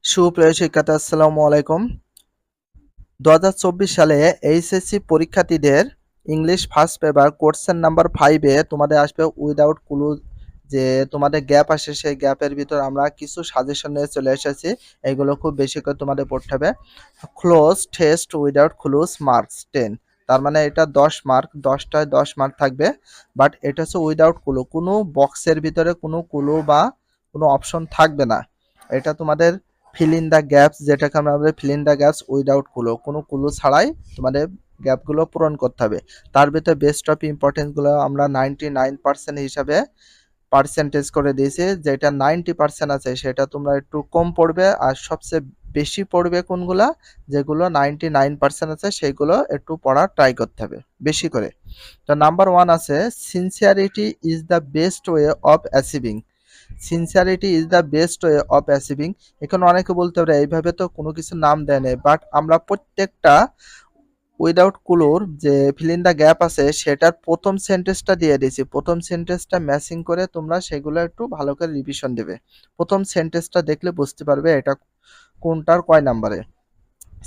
সুপ্রিয় শিক্ষার্থী আসসালামু আলাইকুম। 2024 সালে এইচএসসি পরীক্ষার্থীদের English first paper question number 5 এ তোমাদের আসবে উইদাউট ক্লু। যে তোমাদের গ্যাপ আসে সেই গ্যাপের ভিতর আমরা কিছু সাজেশন নিয়ে চলে এসেছি। এইগুলো খুব বেশি করে তোমাদের পড়তে হবে। Cloze test without clues marks 10। তার মানে এটা 10 মার্ক, 10টায় 10 মার্ক থাকবে। বাট এটা হচ্ছে উইদাউট ক্লু, কোনো বক্সের ভিতরে কোনো ক্লু বা কোনো অপশন থাকবে না। এটা তোমাদের ফিল ইন দ্য গ্যাপস, যেটাকে আমরা বলি fill in the gaps without clue, কোনো ক্লু ছাড়াই তোমাদের গ্যাপগুলো পূরণ করতে হবে। তার ভিতরে বেস্ট অফ ইম্পর্টেন্সগুলো আমরা 99% হিসাবে পার্সেন্টেজ করে দিয়েছি। যেটা 90% আছে সেটা তোমরা একটু কম পড়বে, আর সবচেয়ে বেশি পড়বে কোনগুলা, যেগুলো 99% আছে সেগুলো একটু পড়ার ট্রাই করতে হবে বেশি করে। তো নাম্বার 1 আছে sincerity is the best way of achieving. Sincerity is the best way of achieving. এখানে অনেকে বলতে পারে এইভাবে তো কোনো কিছু নাম দেয় নাই, বাট আমরা প্রত্যেকটা উইদাউট ক্লুর যে ফিল ইন দ্য গ্যাপ আছে সেটার প্রথম সেন্টেন্সটা দিয়ে দিয়েছি। প্রথম সেন্টেন্সটা ম্যাচিং করে তোমরা সেগুলো একটু ভালো করে রিভিশন দেবে। প্রথম সেন্টেন্সটা দেখলে বুঝতে পারবে এটা কোনটার কয় নাম্বারে।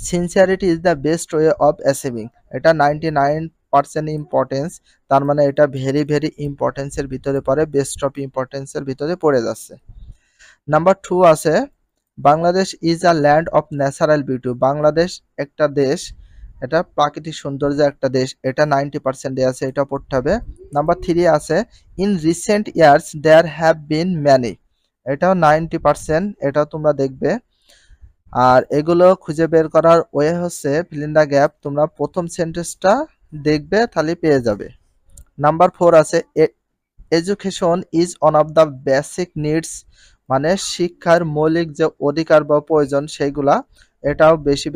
Sincerity is the best way of achieving, এটা 99% ইম্পর্টেন্স। তার মানে এটা ভেরি ভেরি ইম্পর্টেন্সের ভিতরে পড়ে, বেস্ট অফ ইম্পর্টেন্সের ভিতরে পড়ে যাচ্ছে। নাম্বার 2 আছে Bangladesh is a land of natural beauty. Bangladesh একটা দেশ, এটা প্রাকৃতিক সৌন্দর্য একটা দেশ, এটা 90% আছে, এটা পড়তে হবে। নাম্বার 3 আছে in recent years there have been many, এটাও 90%, এটাও তোমরা দেখবে। আর এগুলো খুঁজে বের করার ওয়ে হচ্ছে ফিল ইন দ্য গ্যাপ, তোমরা প্রথম সেন্টেন্সটা দেখবে তাহলে পেয়ে যাবে। নাম্বার 4 আছে education is one of the basic needs, মানে শিক্ষার মৌলিক যে অধিকার বা প্রয়োজন সেইগুলা, এটাও বেশি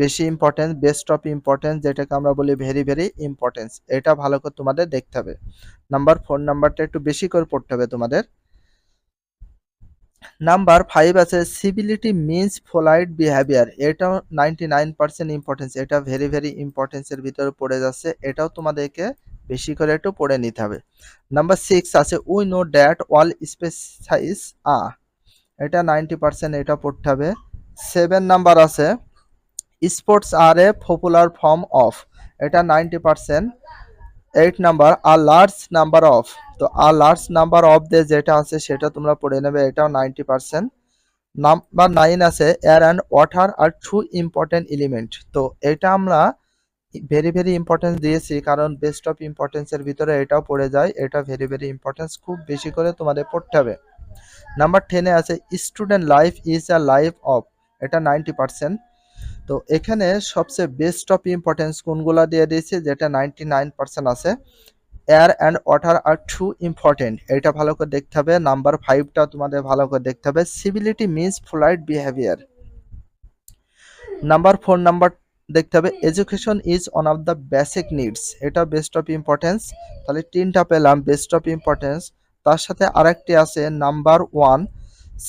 বেশি ইম্পর্টেন্স, বেস্ট অফ ইম্পর্টেন্স, যেটাকে আমরা বলি ভেরি ভেরি ইম্পর্টেন্স। এটা ভালো করে তোমাদের দেখতে হবে। নাম্বার 4 নাম্বারটা একটু বেশি করে পড়তে হবে তোমাদের। নাম্বার 5 আছে সিভিলিটি মিন্স পোলাইট বিহেভিয়ার, এটাও 99% ইম্পর্টেন্স, এটা ভেরি ভেরি ইম্পর্টেন্সের ভিতরে পড়ে যাচ্ছে, এটাও তোমাদেরকে বেশি করে একটু পড়ে নিতে হবে। নাম্বার 6 আছে we know that all species a, এটা 90%, এটা পড়তে হবে। 7 নাম্বার আছে sports are a popular form of, এটা 90%। 8 নাম্বার আ লার্জ নাম্বার অফ, তো আ লার্জ নাম্বার অফ দিয়ে যেটা আছে সেটা তোমরা পড়ে নেবে, এটাও 90%। নাম্বার 9 আছে air and water are two important element, তো এটা আমরা ভেরি ভেরি ইম্পর্টেন্স দিয়েছি কারণ বেস্ট অফ ইম্পর্টেন্সের ভিতরে এটাও পড়ে যায়, এটা ভেরি ভেরি ইম্পর্টেন্স, খুব বেশি করে তোমাদের পড়তে হবে। নাম্বার 10 আছে student life is a life of, এটা 90%। তো এখানে সবচেয়ে বেস্ট অফ ইম্পর্টেন্স কোনগুলা দিয়ে দিয়েছে, যেটা 99% আছে। Air and water are two important, এটা ভালো করে দেখতে হবে। নাম্বার 5টা তোমাদের ভালো করে দেখতে হবে civility means polite behaviour. Number 4 number দেখতে হবে education is one of the basic needs, এটা বেস্ট অফ ইম্পর্টেন্স। তাহলে 3টা পেলাম বেস্ট অফ ইম্পর্টেন্স। তার সাথে আরেকটি আছে number 1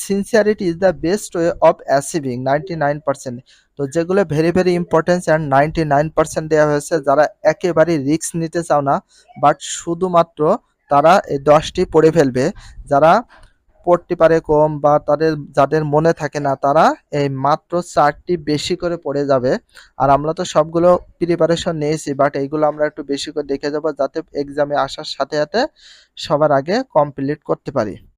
sincerity is the best way of achieving 99%। তো যেগুলো ভেরি ভেরি ইম্পর্টেন্স অ্যান্ড 99% দেওয়া হয়েছে, যারা একেবারে রিস্ক নিতে চাও না বাট শুধুমাত্র তারা এই 10টি পড়ে ফেলবে, যারা পড়তে পারে কম বা তাদের যাদের মনে থাকে না তারা এই মাত্র 4টি বেশি করে পড়ে যাবে। আর আমরা তো সবগুলো প্রিপারেশন নিয়েছি, বাট এইগুলো আমরা একটু বেশি করে দেখে যাব যাতে এক্সামে আসার সাথে সাথে সবার আগে কমপ্লিট করতে পারি।